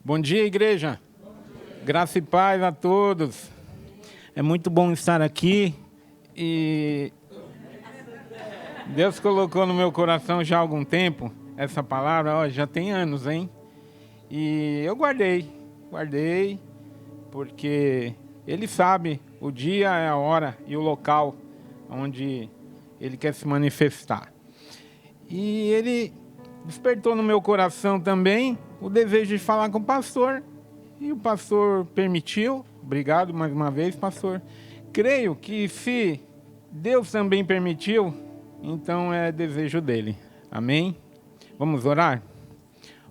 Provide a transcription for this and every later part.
Bom dia, igreja. Graça e paz a todos. É muito bom estar aqui e Deus colocou no meu coração já há algum tempo essa palavra, já tem anos, hein? E eu guardei, porque Ele sabe o dia, a hora e o local onde Ele quer se manifestar. E Ele despertou no meu coração também o desejo de falar com o pastor. E o pastor permitiu. Obrigado mais uma vez, pastor. Creio que se Deus também permitiu, então é desejo dele. Amém? Vamos orar?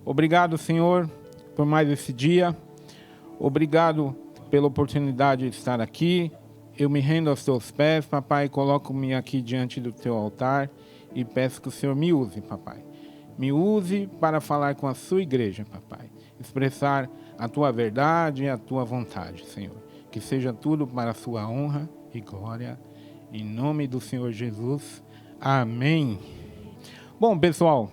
Obrigado, Senhor, por mais esse dia. Obrigado pela oportunidade de estar aqui. Eu me rendo aos teus pés, papai, coloco-me aqui diante do teu altar e peço que o Senhor me use, papai. Me use para falar com a sua igreja, papai. Expressar a tua verdade e a tua vontade, Senhor. Que seja tudo para a sua honra e glória. Em nome do Senhor Jesus. Amém. Bom, pessoal,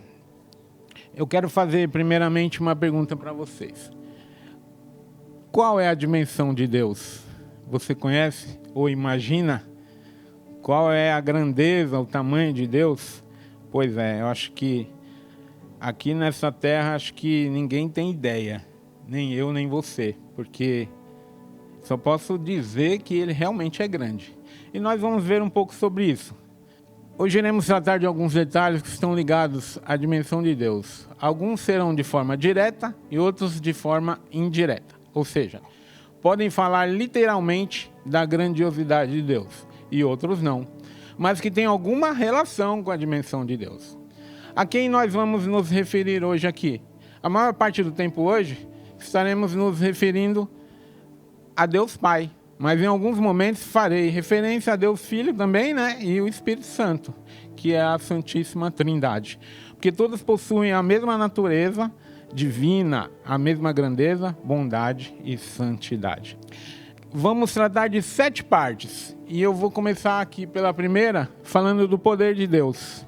eu quero fazer primeiramente uma pergunta para vocês. Qual é a dimensão de Deus? Você conhece ou imagina? Qual é a grandeza, o tamanho de Deus? Pois é, eu acho que aqui nessa terra, acho que ninguém tem ideia. Nem eu, nem você. Porque só posso dizer que Ele realmente é grande. E nós vamos ver um pouco sobre isso. Hoje iremos tratar de alguns detalhes que estão ligados à dimensão de Deus. Alguns serão de forma direta e outros de forma indireta. Ou seja, podem falar literalmente da grandiosidade de Deus. E outros não. Mas que têm alguma relação com a dimensão de Deus. A quem nós vamos nos referir hoje aqui? A maior parte do tempo hoje, estaremos nos referindo a Deus Pai. Mas em alguns momentos farei referência a Deus Filho também, né? E o Espírito Santo, que é a Santíssima Trindade. Porque todos possuem a mesma natureza divina, a mesma grandeza, bondade e santidade. Vamos tratar de 7 partes. E eu vou começar aqui pela primeira, falando do poder de Deus.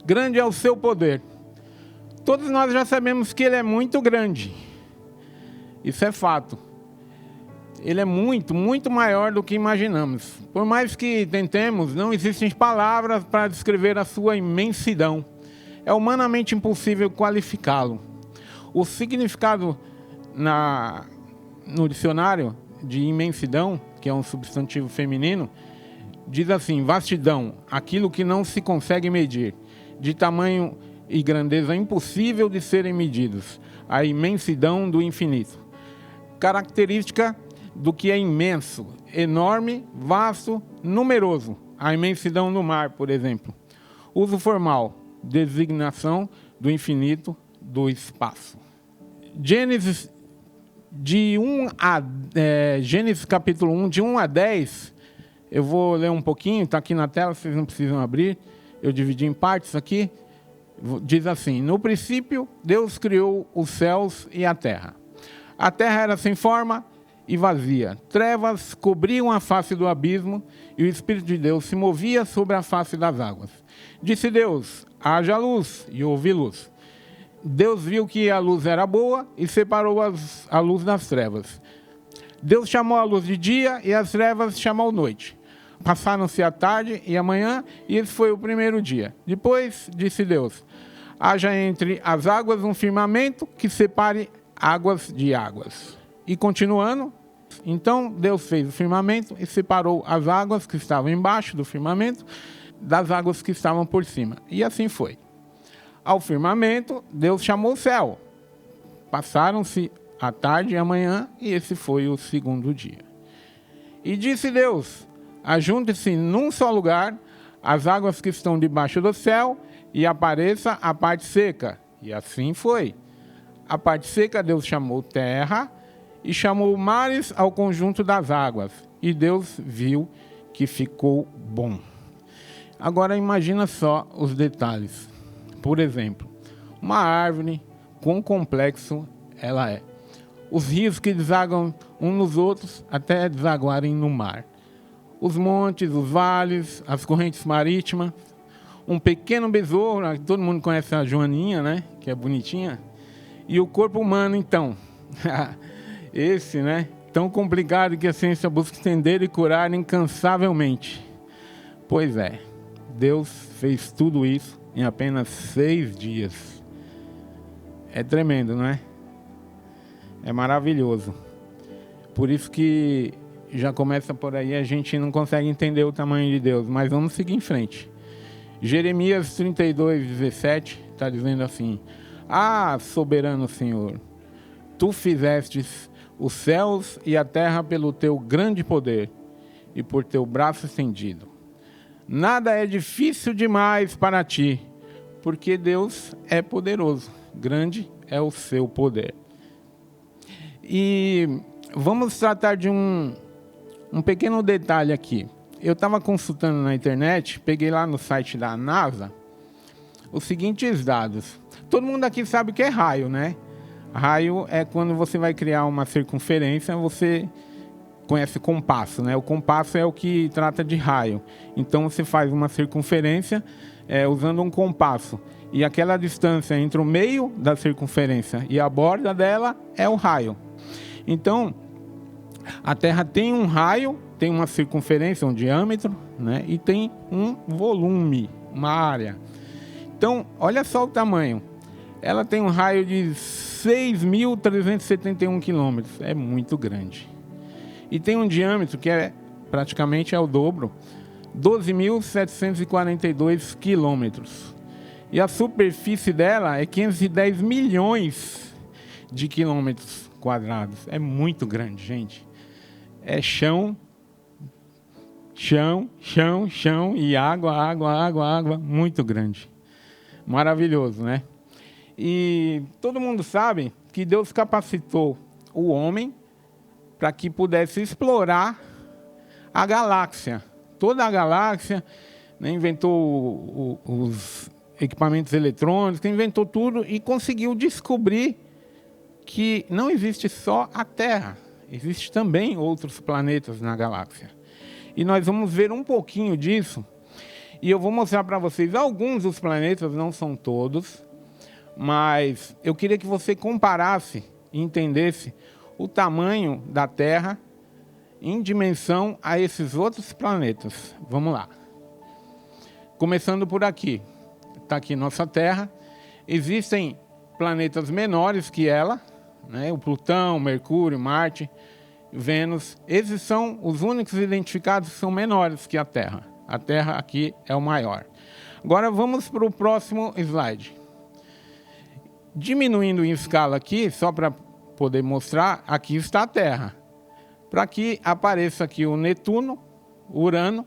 Grande é o seu poder. Todos nós já sabemos que Ele é muito grande. Isso é fato. Ele é muito, muito maior do que imaginamos. Por mais que tentemos, não existem palavras para descrever a sua imensidão. É humanamente impossível qualificá-lo. O significado no dicionário de imensidão, que é um substantivo feminino, diz assim: vastidão, aquilo que não se consegue medir, de tamanho e grandeza impossível de serem medidos, a imensidão do infinito. Característica do que é imenso, enorme, vasto, numeroso. A imensidão do mar, por exemplo. Uso formal, designação do infinito, do espaço. Gênesis capítulo 1, de 1 a 10, eu vou ler um pouquinho, está aqui na tela, vocês não precisam abrir, eu dividi em partes aqui. Diz assim: no princípio, Deus criou os céus e a terra. A terra era sem forma e vazia. Trevas cobriam a face do abismo e o Espírito de Deus se movia sobre a face das águas. Disse Deus: haja luz, e houve luz. Deus viu que a luz era boa e separou a luz das trevas. Deus chamou a luz de dia e as trevas chamou noite. Passaram-se a tarde e a manhã, e esse foi o primeiro dia. Depois disse Deus: haja entre as águas um firmamento que separe águas de águas. E continuando, então Deus fez o firmamento e separou as águas que estavam embaixo do firmamento das águas que estavam por cima. E assim foi. Ao firmamento, Deus chamou o céu. Passaram-se a tarde e a manhã, e esse foi o segundo dia. E disse Deus: ajunte-se num só lugar as águas que estão debaixo do céu, e apareça a parte seca. E assim foi. A parte seca Deus chamou terra, e chamou mares ao conjunto das águas. E Deus viu que ficou bom. Agora imagina só os detalhes. Por exemplo, uma árvore, quão complexo ela é. Os rios que desagam uns nos outros até desaguarem no mar. Os montes, os vales, as correntes marítimas. Um pequeno besouro, todo mundo conhece a Joaninha, né? Que é bonitinha. E o corpo humano, então, Esse, né? Tão complicado que a ciência busca entender e curar incansavelmente. Pois é, Deus fez tudo isso em apenas 6 dias. É tremendo, não é? É maravilhoso. Por isso que já começa por aí, a gente não consegue entender o tamanho de Deus, mas vamos seguir em frente. Jeremias 32:17 está dizendo assim: Ah, soberano Senhor, tu fizestes os céus e a terra pelo teu grande poder e por teu braço estendido. Nada é difícil demais para ti, porque Deus é poderoso, grande é o seu poder. E vamos tratar de um pequeno detalhe aqui. Eu estava consultando na internet, peguei lá no site da NASA os seguintes dados. Todo mundo aqui sabe o que é raio, né? Raio é quando você vai criar uma circunferência, você conhece compasso, né? O compasso é o que trata de raio. Então você faz uma circunferência usando um compasso. E aquela distância entre o meio da circunferência e a borda dela é o raio. Então, a Terra tem um raio, tem uma circunferência, um diâmetro, né? E tem um volume, uma área. Então, olha só o tamanho. Ela tem um raio de 6.371 quilômetros. É muito grande. E tem um diâmetro que praticamente é o dobro, 12.742 quilômetros. E a superfície dela é 510 milhões de quilômetros quadrados. É muito grande, gente. É chão, chão, chão, chão e água, água, água, água. Muito grande. Maravilhoso, né? E todo mundo sabe que Deus capacitou o homem para que pudesse explorar a galáxia. Toda a galáxia, né? Inventou os equipamentos eletrônicos, inventou tudo e conseguiu descobrir que não existe só a Terra, existe também outros planetas na galáxia. E nós vamos ver um pouquinho disso, e eu vou mostrar para vocês alguns dos planetas, não são todos, mas eu queria que você comparasse e entendesse o tamanho da Terra em dimensão a esses outros planetas. Vamos lá. Começando por aqui. Está aqui nossa Terra. Existem planetas menores que ela, né? O Plutão, Mercúrio, Marte, Vênus. Esses são os únicos identificados que são menores que a Terra. A Terra aqui é o maior. Agora vamos para o próximo slide. Diminuindo em escala aqui, só para poder mostrar, aqui está a Terra. Para que apareça aqui o Netuno, Urano,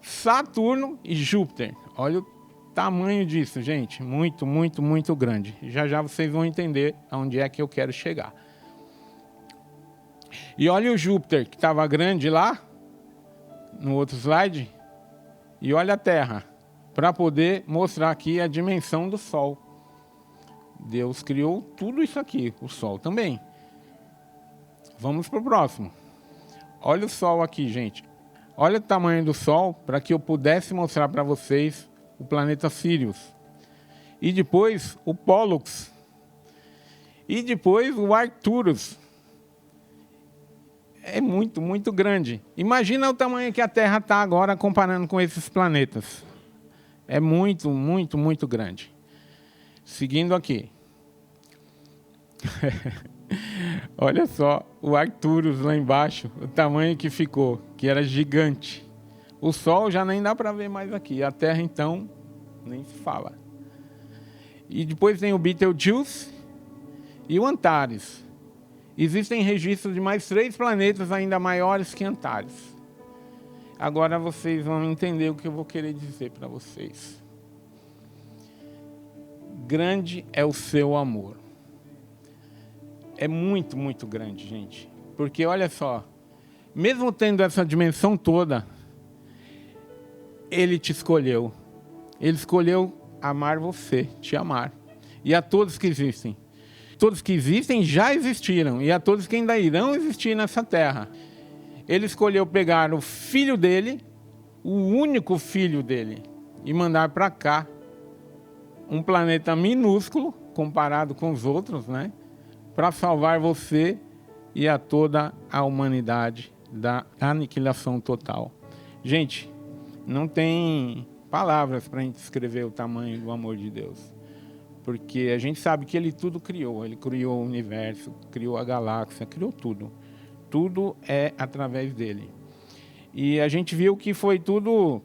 Saturno e Júpiter. Olha o tamanho disso, gente. Muito, muito, muito grande. Já já vocês vão entender aonde é que eu quero chegar. E olha o Júpiter, que estava grande lá, no outro slide. E olha a Terra, para poder mostrar aqui a dimensão do Sol. Deus criou tudo isso aqui, o Sol também. Vamos para o próximo. Olha o Sol aqui, gente. Olha o tamanho do Sol, para que eu pudesse mostrar para vocês o planeta Sirius. E depois o Pollux. E depois o Arcturus. É muito, muito grande. Imagina o tamanho que a Terra está agora comparando com esses planetas. É muito, muito, muito grande. Seguindo aqui. Olha só o Arcturus lá embaixo, o tamanho que ficou, que era gigante. O Sol já nem dá para ver mais aqui. A Terra, então, nem se fala. E depois tem o Betelgeuse e o Antares. Existem registros de mais 3 planetas ainda maiores que Antares. Agora vocês vão entender o que eu vou querer dizer para vocês. Grande é o seu amor. É muito, muito grande, gente. Porque olha só, mesmo tendo essa dimensão toda, Ele te escolheu. Ele escolheu amar você, te amar. E a todos que existem. Todos que existem já existiram. E a todos que ainda irão existir nessa terra. Ele escolheu pegar o filho dele, o único filho dele, e mandar para cá um planeta minúsculo, comparado com os outros, né? para salvar você e a toda a humanidade da aniquilação total. Gente, não tem palavras para a gente descrever o tamanho do amor de Deus. Porque a gente sabe que Ele tudo criou. Ele criou o universo, criou a galáxia, criou tudo. Tudo é através dele. E a gente viu que foi tudo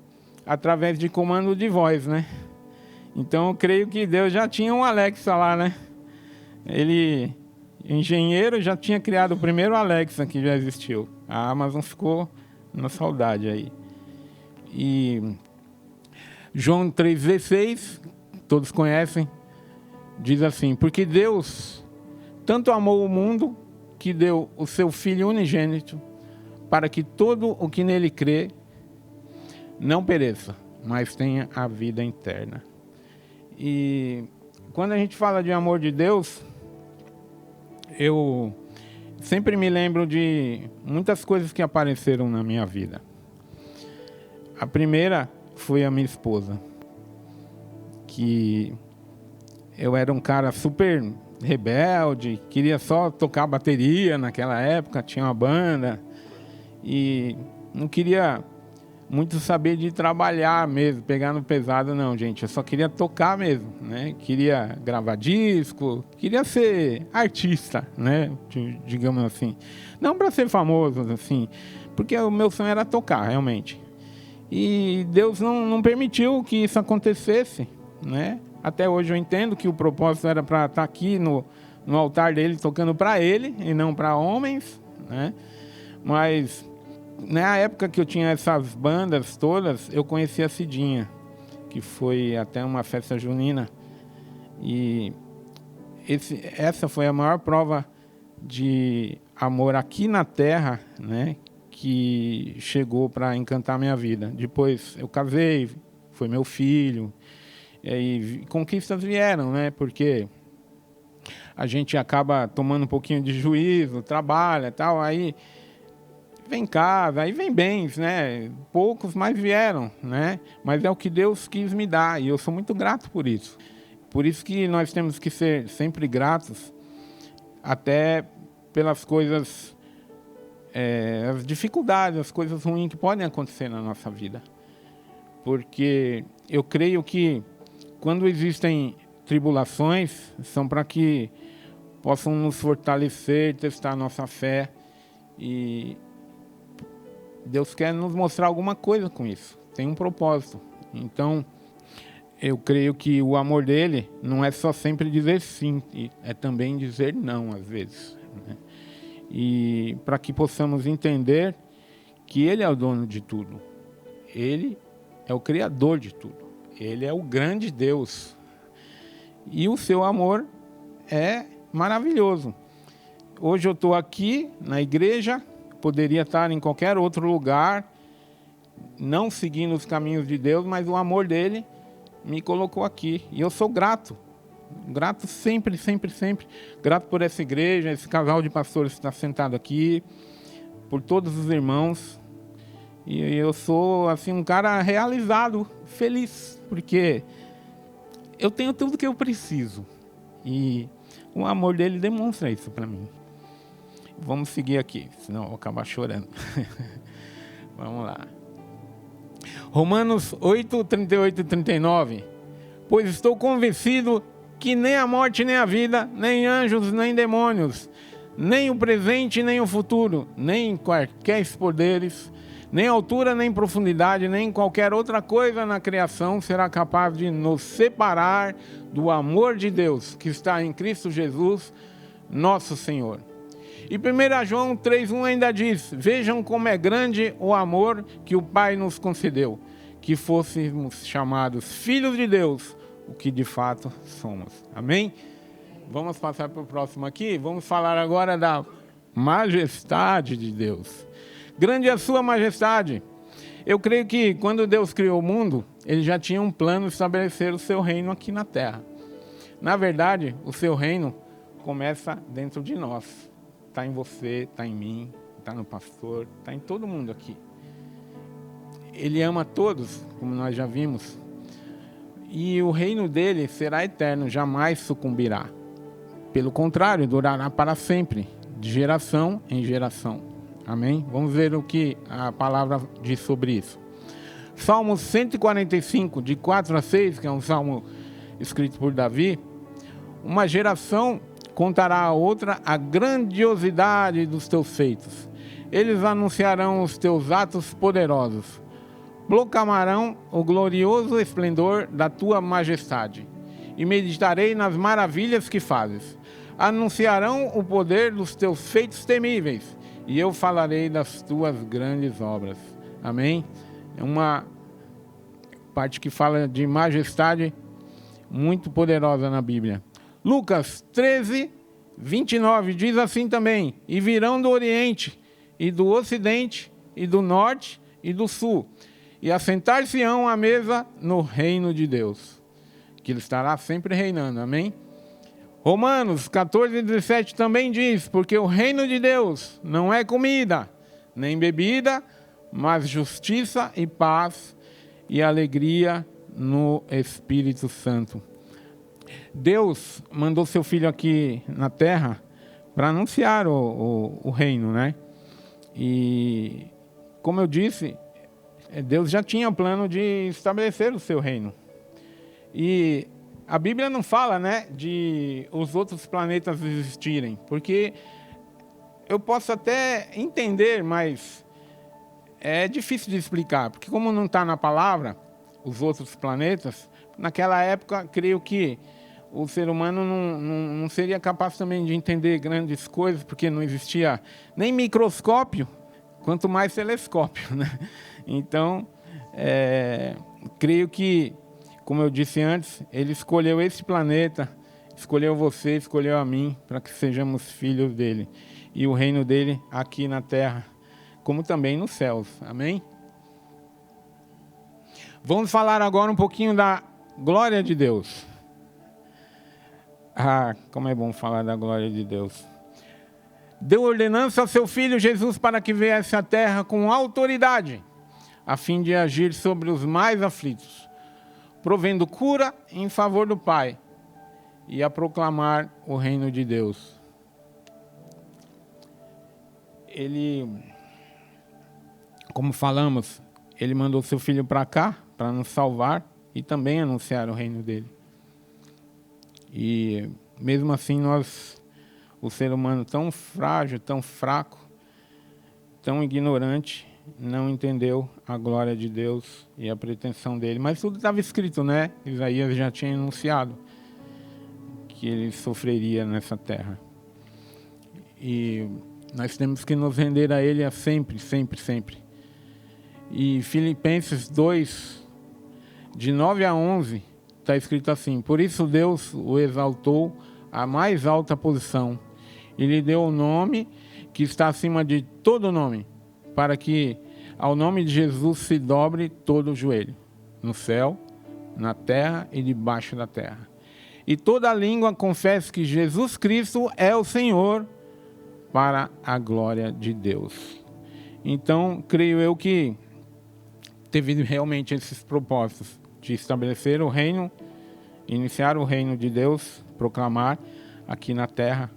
através de comando de voz, né? Então eu creio que Deus já tinha um Alexa lá, né? Ele, engenheiro, já tinha criado o primeiro Alexa que já existiu. A Amazon ficou na saudade aí. E João 3,16, todos conhecem, diz assim: porque Deus tanto amou o mundo que deu o seu Filho unigênito, para que todo o que nele crê não pereça, mas tenha a vida eterna. E quando a gente fala de amor de Deus, eu sempre me lembro de muitas coisas que apareceram na minha vida. A primeira foi a minha esposa, que eu era um cara super rebelde, queria só tocar bateria naquela época, tinha uma banda, e não queria muito saber de trabalhar mesmo, pegar no pesado não, gente. Eu só queria tocar mesmo, né? Queria gravar disco, queria ser artista, né? Digamos assim. Não para ser famoso, assim, porque o meu sonho era tocar, realmente. E Deus não permitiu que isso acontecesse, né? Até hoje eu entendo que o propósito era para estar aqui no altar dele, tocando para ele e não para homens, né? Mas na época que eu tinha essas bandas todas, eu conheci a Cidinha, que foi até uma festa junina. E essa foi a maior prova de amor aqui na Terra, né, que chegou para encantar minha vida. Depois eu casei, foi meu filho, e conquistas vieram, né, porque a gente acaba tomando um pouquinho de juízo, trabalha e tal, aí vem casa, aí vem bens, né? Poucos, mas vieram, né? Mas é o que Deus quis me dar, e eu sou muito grato por isso. Por isso que nós temos que ser sempre gratos, até pelas coisas, as dificuldades, as coisas ruins que podem acontecer na nossa vida. Porque eu creio que quando existem tribulações, são para que possam nos fortalecer, testar a nossa fé, e Deus quer nos mostrar alguma coisa com isso. Tem um propósito. Então, eu creio que o amor dele não é só sempre dizer sim, é também dizer não, às vezes, né? E para que possamos entender que ele é o dono de tudo. Ele é o criador de tudo. Ele é o grande Deus. E o seu amor é maravilhoso. Hoje eu estou aqui na igreja, poderia estar em qualquer outro lugar, não seguindo os caminhos de Deus, mas o amor dele me colocou aqui. E eu sou grato. Grato sempre, sempre, sempre. Grato por essa igreja, esse casal de pastores que está sentado aqui, por todos os irmãos. E eu sou, assim, um cara realizado, feliz, porque eu tenho tudo que eu preciso. E o amor dele demonstra isso para mim. Vamos seguir aqui, senão eu vou acabar chorando. Vamos lá. Romanos 8, 38 e 39. Pois estou convencido que nem a morte, nem a vida, nem anjos, nem demônios, nem o presente, nem o futuro, nem quaisquer poderes, nem altura, nem profundidade, nem qualquer outra coisa na criação será capaz de nos separar do amor de Deus que está em Cristo Jesus, nosso Senhor. E 1 João 3,1 ainda diz: vejam como é grande o amor que o Pai nos concedeu, que fôssemos chamados filhos de Deus, o que de fato somos. Amém? Vamos passar para o próximo aqui. Vamos falar agora da majestade de Deus. Grande é a sua majestade. Eu creio que quando Deus criou o mundo, ele já tinha um plano de estabelecer o seu reino aqui na terra. Na verdade, o seu reino começa dentro de nós. Está em você, está em mim, está no pastor, está em todo mundo aqui. Ele ama todos, como nós já vimos. E o reino dele será eterno, jamais sucumbirá. Pelo contrário, durará para sempre, de geração em geração. Amém? Vamos ver o que a palavra diz sobre isso. Salmo 145, de 4 a 6, que é um salmo escrito por Davi. Uma geração contará a outra a grandiosidade dos teus feitos. Eles anunciarão os teus atos poderosos. Proclamarão o glorioso esplendor da tua majestade. E meditarei nas maravilhas que fazes. Anunciarão o poder dos teus feitos temíveis. E eu falarei das tuas grandes obras. Amém? É uma parte que fala de majestade muito poderosa na Bíblia. Lucas 13, 29 diz assim também: e virão do Oriente, e do Ocidente, e do Norte, e do Sul, e assentar-se-ão à mesa no reino de Deus, que ele estará sempre reinando. Amém? Romanos 14, 17 também diz: porque o reino de Deus não é comida, nem bebida, mas justiça e paz e alegria no Espírito Santo. Deus mandou seu Filho aqui na terra para anunciar o reino, né? E, como eu disse, Deus já tinha o plano de estabelecer o seu reino. E a Bíblia não fala, né, de os outros planetas existirem, porque eu posso até entender, mas é difícil de explicar, porque como não está na palavra, os outros planetas, naquela época, creio que o ser humano não seria capaz também de entender grandes coisas, porque não existia nem microscópio, quanto mais telescópio, né? Então, creio que, como eu disse antes, ele escolheu esse planeta, escolheu você, escolheu a mim, para que sejamos filhos dele. E o reino dele aqui na terra, como também nos céus. Amém? Vamos falar agora um pouquinho da glória de Deus. Ah, como é bom falar da glória de Deus. Deu ordenança ao seu Filho Jesus para que viesse à terra com autoridade, a fim de agir sobre os mais aflitos, provendo cura em favor do Pai e a proclamar o reino de Deus. Ele, como falamos, ele mandou seu Filho para cá, para nos salvar e também anunciar o reino dele. E mesmo assim nós, o ser humano tão frágil, tão fraco, tão ignorante, não entendeu a glória de Deus e a pretensão dele. Mas tudo estava escrito, né? Isaías já tinha anunciado que ele sofreria nessa terra. E nós temos que nos render a ele sempre, sempre, sempre. E Filipenses 2, de 9 a 11, está escrito assim: por isso Deus o exaltou à mais alta posição e lhe deu o nome que está acima de todo nome, para que ao nome de Jesus se dobre todo o joelho, no céu, na terra e debaixo da terra. E toda língua confesse que Jesus Cristo é o Senhor, para a glória de Deus. Então, creio eu que teve realmente esses propósitos de estabelecer o reino, iniciar o reino de Deus, proclamar aqui na terra,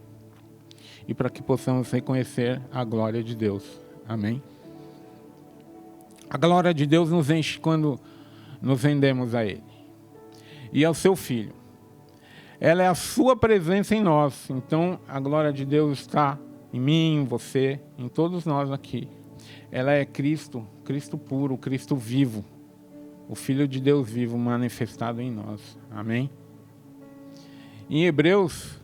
e para que possamos reconhecer a glória de Deus. Amém? A glória de Deus nos enche quando nos rendemos a Ele e ao seu Filho. Ela é a sua presença em nós. Então, a glória de Deus está em mim, em você, em todos nós aqui. Ela é Cristo, Cristo puro, Cristo vivo, o Filho de Deus vivo manifestado em nós. Amém? Em Hebreus,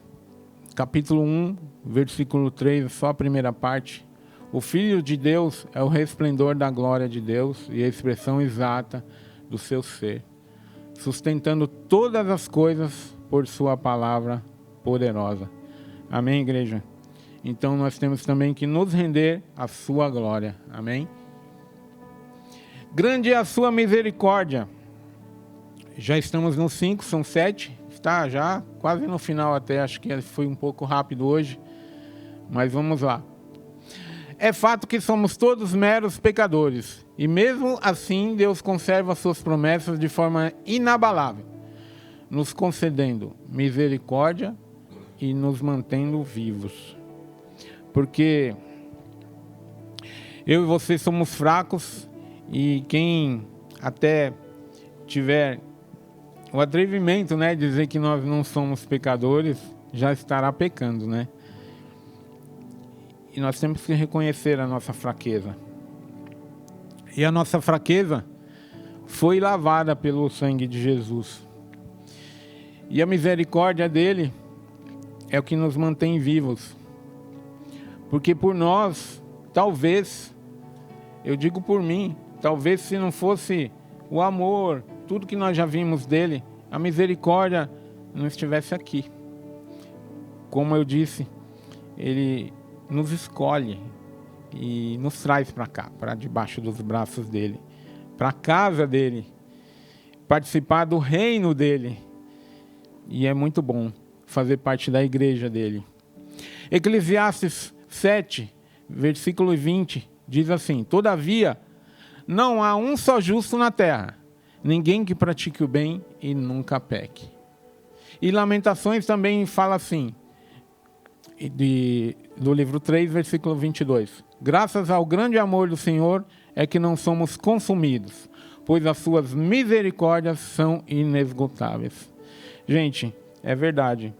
capítulo 1, versículo 3, só a primeira parte. O Filho de Deus é o resplendor da glória de Deus e a expressão exata do seu ser, sustentando todas as coisas por sua palavra poderosa. Amém, igreja? Então nós temos também que nos render à sua glória. Amém? Grande é a sua misericórdia. Já estamos no 5, são 7. Está já quase no final até, acho que foi um pouco rápido hoje. Mas vamos lá. É fato que somos todos meros pecadores. E mesmo assim Deus conserva suas promessas de forma inabalável, nos concedendo misericórdia e nos mantendo vivos. Porque eu e você somos fracos, e quem até tiver o atrevimento, né, de dizer que nós não somos pecadores, já estará pecando, né? E nós temos que reconhecer a nossa fraqueza. E a nossa fraqueza foi lavada pelo sangue de Jesus. E a misericórdia dele é o que nos mantém vivos. Porque por nós, talvez, eu digo por mim, talvez se não fosse o amor, tudo que nós já vimos dele, a misericórdia não estivesse aqui. Como eu disse, ele nos escolhe e nos traz para cá, para debaixo dos braços dele, para a casa dele, participar do reino dele. E é muito bom fazer parte da igreja dele. Eclesiastes 7, versículo 20, diz assim: todavia, não há um só justo na terra, ninguém que pratique o bem e nunca peque. E Lamentações também fala assim, do livro 3, versículo 22. Graças ao grande amor do Senhor é que não somos consumidos, pois as suas misericórdias são inesgotáveis. Gente, é verdade.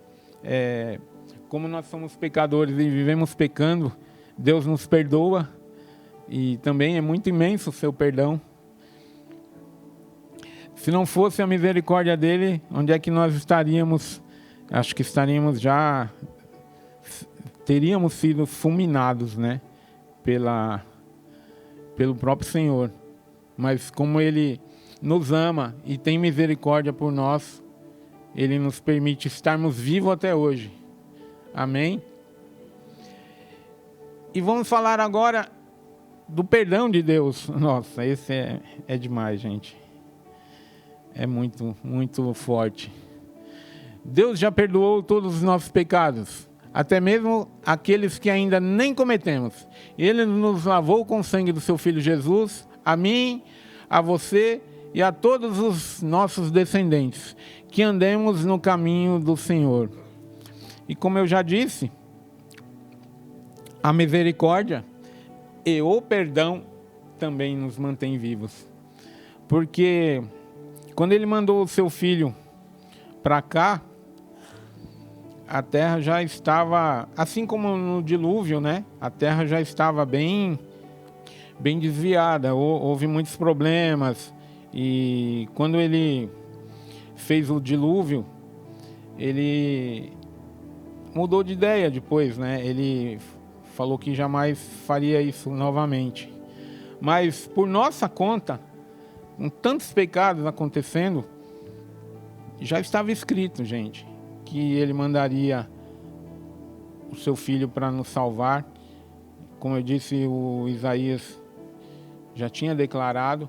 Como nós somos pecadores e vivemos pecando, Deus nos perdoa, e também é muito imenso o seu perdão. Se não fosse a misericórdia dele, onde é que nós estaríamos? Acho que teríamos sido fulminados, né? Pelo próprio Senhor. Mas como ele nos ama e tem misericórdia por nós, ele nos permite estarmos vivos até hoje. Amém? E vamos falar agora do perdão de Deus. Nossa, esse é demais, gente. É muito, muito forte. Deus já perdoou todos os nossos pecados, até mesmo aqueles que ainda nem cometemos. Ele nos lavou com o sangue do seu Filho Jesus, a mim, a você e a todos os nossos descendentes, que andemos no caminho do Senhor. E como eu já disse, a misericórdia e o perdão também nos mantém vivos. Porque quando ele mandou o seu filho para cá, a terra já estava, assim como no dilúvio, né? A terra já estava bem desviada, houve muitos problemas. E quando ele fez o dilúvio, ele mudou de ideia depois, né? Ele falou que jamais faria isso novamente. Mas por nossa conta, com tantos pecados acontecendo, já estava escrito, gente, que ele mandaria o seu filho para nos salvar. Como eu disse, o Isaías já tinha declarado,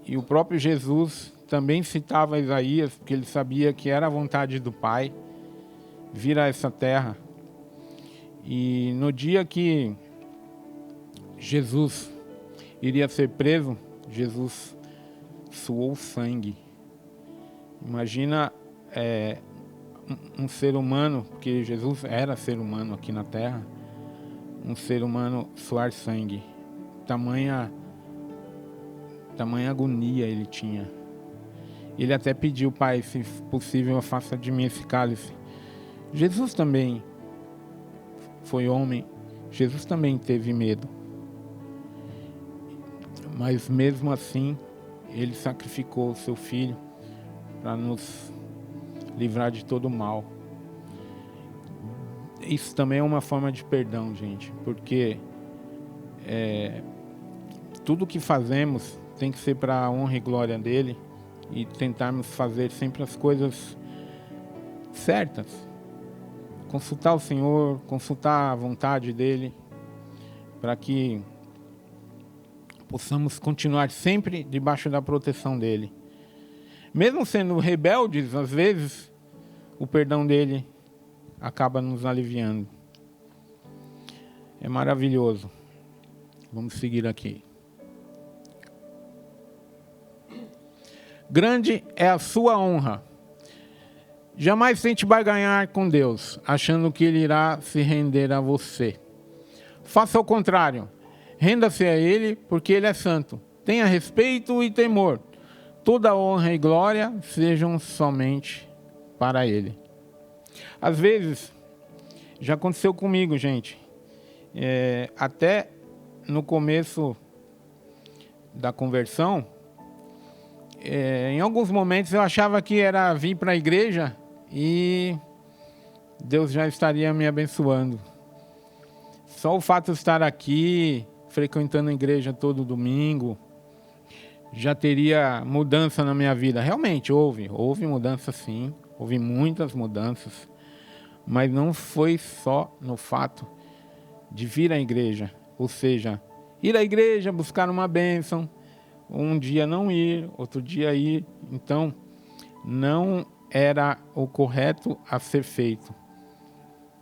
e o próprio Jesus também citava Isaías, porque ele sabia que era a vontade do Pai vir a essa terra. E no dia que Jesus iria ser preso, Jesus suou sangue. Imagina um ser humano, porque Jesus era ser humano aqui na terra, um ser humano suar sangue. Tamanha agonia ele tinha. Ele até pediu: Pai, se possível, afasta de mim esse cálice. Jesus também foi homem, Jesus também teve medo. Mas mesmo assim, ele sacrificou o seu filho para nos livrar de todo o mal. Isso também é uma forma de perdão, gente, porque tudo que fazemos tem que ser para a honra e glória dele, e tentarmos fazer sempre as coisas certas. Consultar o Senhor, consultar a vontade dele, para que possamos continuar sempre debaixo da proteção dele. Mesmo sendo rebeldes, às vezes, o perdão dele acaba nos aliviando. É maravilhoso. Vamos seguir aqui. Grande é a sua honra. Jamais tente barganhar com Deus, achando que Ele irá se render a você. Faça o contrário. Renda-se a Ele, porque Ele é santo. Tenha respeito e temor. Toda honra e glória sejam somente para Ele. Às vezes, já aconteceu comigo, gente. Até no começo da conversão, em alguns momentos eu achava que era vir para a igreja e Deus já estaria me abençoando. Só o fato de estar aqui, frequentando a igreja todo domingo, já teria mudança na minha vida. Realmente houve mudança, sim, houve muitas mudanças, mas não foi só no fato de vir à igreja, ou seja, ir à igreja, buscar uma bênção, um dia não ir, outro dia ir. Então, não era o correto a ser feito.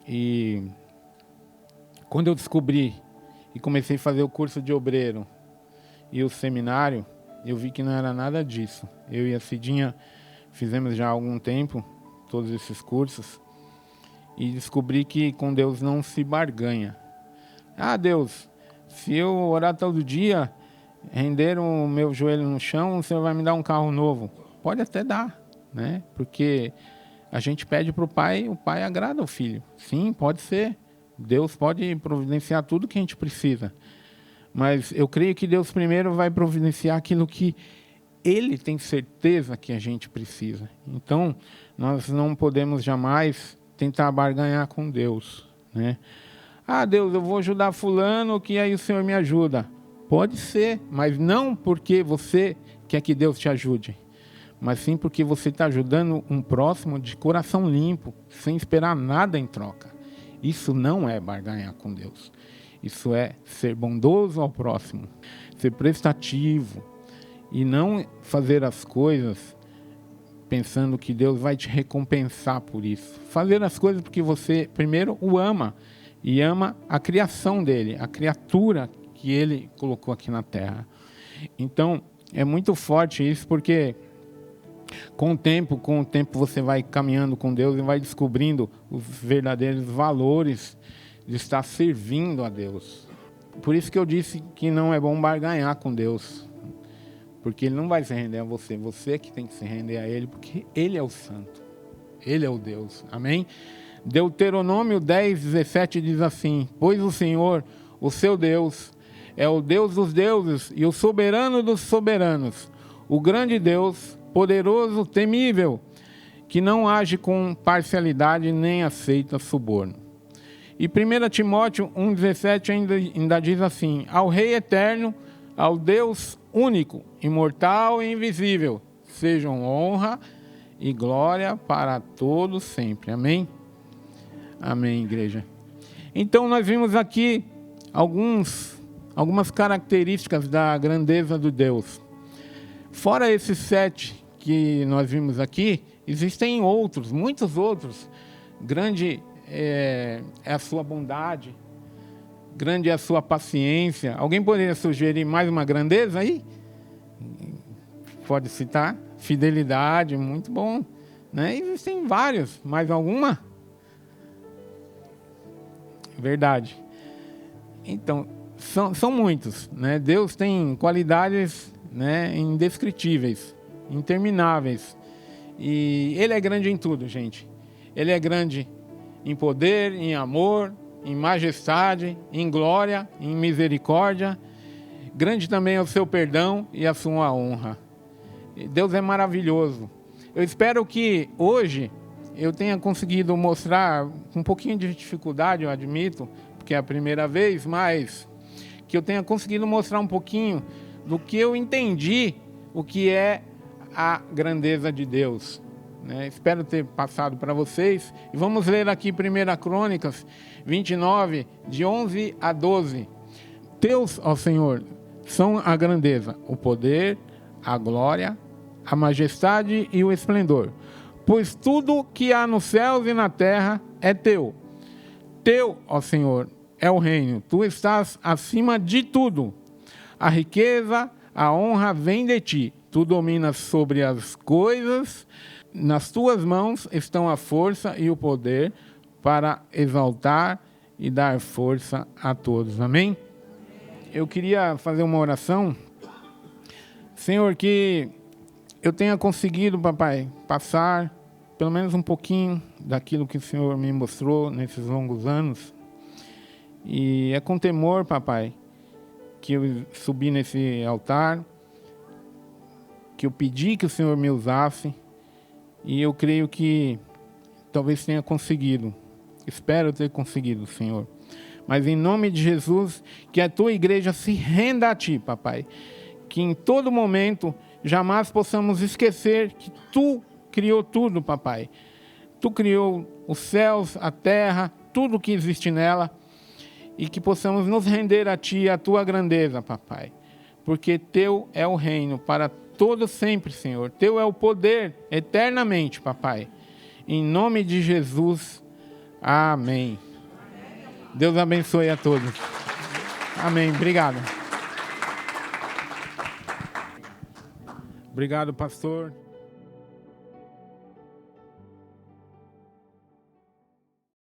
E quando eu descobri e comecei a fazer o curso de obreiro e o seminário, eu vi que não era nada disso. Eu e a Cidinha fizemos já há algum tempo todos esses cursos e descobri que com Deus não se barganha. Ah, Deus, se eu orar todo dia, render o meu joelho no chão, o Senhor vai me dar um carro novo. Pode até dar, né? Porque a gente pede para o Pai agrada ao Filho. Sim, pode ser. Deus pode providenciar tudo que a gente precisa. Mas eu creio que Deus primeiro vai providenciar aquilo que Ele tem certeza que a gente precisa. Então, nós não podemos jamais tentar barganhar com Deus, né? Ah, Deus, eu vou ajudar fulano, que aí o Senhor me ajuda. Pode ser, mas não porque você quer que Deus te ajude, mas sim porque você está ajudando um próximo de coração limpo, sem esperar nada em troca. Isso não é barganhar com Deus. Isso é ser bondoso ao próximo, ser prestativo e não fazer as coisas pensando que Deus vai te recompensar por isso. Fazer as coisas porque você primeiro o ama e ama a criação dele, a criatura que ele colocou aqui na terra. Então, é muito forte isso, porque com o tempo você vai caminhando com Deus e vai descobrindo os verdadeiros valores de estar servindo a Deus. Por isso que eu disse que não é bom barganhar com Deus, porque Ele não vai se render a você, você que tem que se render a Ele, porque Ele é o santo, Ele é o Deus. Amém? Deuteronômio 10:17 diz assim: pois o Senhor, o seu Deus, é o Deus dos deuses e o soberano dos soberanos, o grande Deus, poderoso, temível, que não age com parcialidade nem aceita suborno. E 1 Timóteo 1,17 ainda diz assim: ao Rei eterno, ao Deus único, imortal e invisível, sejam honra e glória para todos sempre. Amém? Amém, igreja. Então nós vimos aqui algumas características da grandeza do Deus. Fora esses 7 que nós vimos aqui, existem outros, muitos outros. Grande é a sua bondade, grande é a sua paciência. Alguém poderia sugerir mais uma grandeza aí? Pode citar? Fidelidade, muito bom, né? Existem vários, mais alguma? Verdade. Então, são muitos, né? Deus tem qualidades, né, indescritíveis, intermináveis. E Ele é grande em tudo, gente. Ele é grande em poder, em amor, em majestade, em glória, em misericórdia. Grande também é o seu perdão e a sua honra. Deus é maravilhoso. Eu espero que hoje eu tenha conseguido mostrar, com um pouquinho de dificuldade, eu admito, porque é a primeira vez, mas que eu tenha conseguido mostrar um pouquinho do que eu entendi, o que é a grandeza de Deus, né? Espero ter passado para vocês. E vamos ler aqui 1 Crônicas 29, de 11 a 12. Teus, ó Senhor, são a grandeza, o poder, a glória, a majestade e o esplendor. Pois tudo que há nos céus e na terra é teu. Teu, ó Senhor, é o reino. Tu estás acima de tudo. A riqueza, a honra vem de ti. Tu dominas sobre as coisas nas tuas mãos estão a força e o poder para exaltar e dar força a todos. Amém? Eu queria fazer uma oração. Senhor, que eu tenha conseguido, papai, passar pelo menos um pouquinho daquilo que o Senhor me mostrou nesses longos anos. E é com temor, papai, que eu subi nesse altar, que eu pedi que o Senhor me usasse, e eu creio que talvez tenha conseguido. Espero ter conseguido, Senhor. Mas em nome de Jesus, que a tua igreja se renda a ti, papai. Que em todo momento jamais possamos esquecer que tu criou tudo, papai. Tu criou os céus, a terra, tudo que existe nela. E que possamos nos render a ti, a tua grandeza, papai. Porque teu é o reino para todo sempre, Senhor. Teu é o poder eternamente, papai. Em nome de Jesus, amém. Deus abençoe a todos. Amém. Obrigado. Obrigado, pastor.